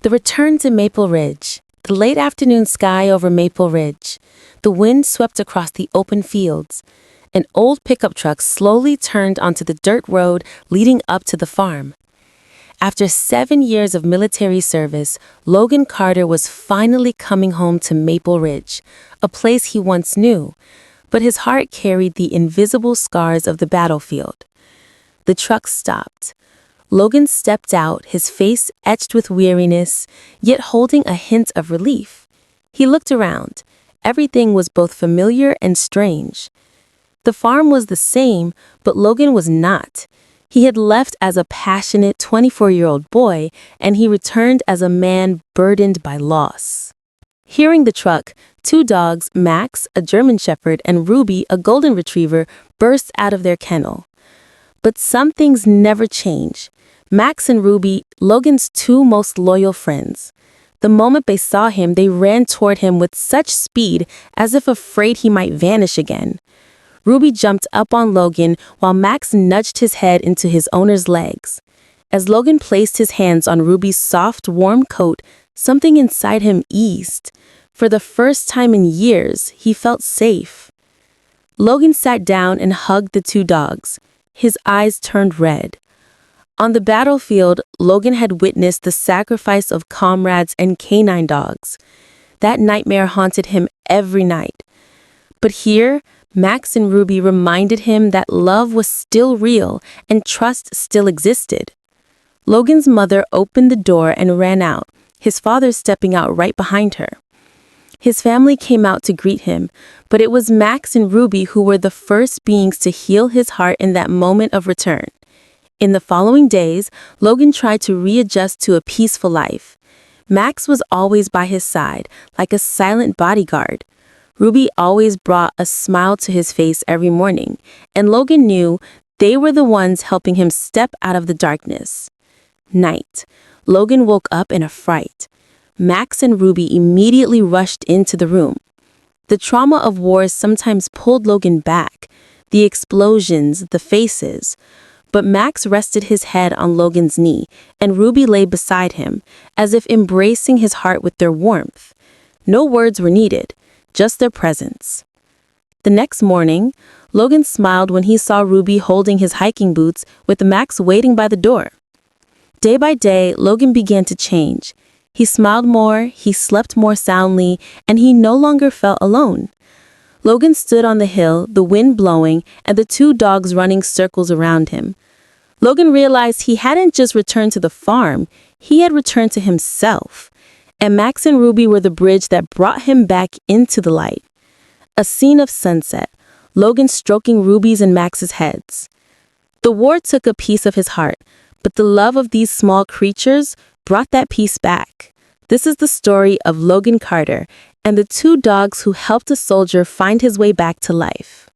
The return to Maple Ridge. The late afternoon sky over Maple Ridge. The wind swept across the open fields. An old pickup truck slowly turned onto the dirt road leading up to the farm. After 7 years of military service, Logan Carter was finally coming home to Maple Ridge, a place he once knew, but his heart carried the invisible scars of the battlefield. The truck stopped. Logan stepped out, his face etched with weariness, yet holding a hint of relief. He looked around. Everything was both familiar and strange. The farm was the same, but Logan was not. He had left as a passionate 24-year-old boy, and he returned as a man burdened by loss. Hearing the truck, 2 dogs, Max, a German Shepherd, and Ruby, a Golden Retriever, burst out of their kennel. But some things never change. Max and Ruby, Logan's 2 most loyal friends. The moment they saw him, they ran toward him with such speed as if afraid he might vanish again. Ruby jumped up on Logan while Max nudged his head into his owner's legs. As Logan placed his hands on Ruby's soft, warm coat, something inside him eased. For the first time in years, he felt safe. Logan sat down and hugged the 2 dogs. His eyes turned red. On the battlefield, Logan had witnessed the sacrifice of comrades and canine dogs. That nightmare haunted him every night. But here, Max and Ruby reminded him that love was still real and trust still existed. Logan's mother opened the door and ran out, his father stepping out right behind her. His family came out to greet him, but it was Max and Ruby who were the first beings to heal his heart in that moment of return. In the following days, Logan tried to readjust to a peaceful life. Max was always by his side, like a silent bodyguard. Ruby always brought a smile to his face every morning, and Logan knew they were the ones helping him step out of the darkness. Night. Logan woke up in a fright. Max and Ruby immediately rushed into the room. The trauma of wars sometimes pulled Logan back, the explosions, the faces. But Max rested his head on Logan's knee, and Ruby lay beside him, as if embracing his heart with their warmth. No words were needed. Just their presence. The next morning, Logan smiled when he saw Ruby holding his hiking boots with Max waiting by the door. Day by day, Logan began to change. He smiled more, he slept more soundly, and he no longer felt alone. Logan stood on the hill, the wind blowing, and the 2 dogs running circles around him. Logan realized he hadn't just returned to the farm, he had returned to himself. And Max and Ruby were the bridge that brought him back into the light. A scene of sunset, Logan stroking Ruby's and Max's heads. The war took a piece of his heart, but the love of these small creatures brought that piece back. This is the story of Logan Carter and the 2 dogs who helped a soldier find his way back to life.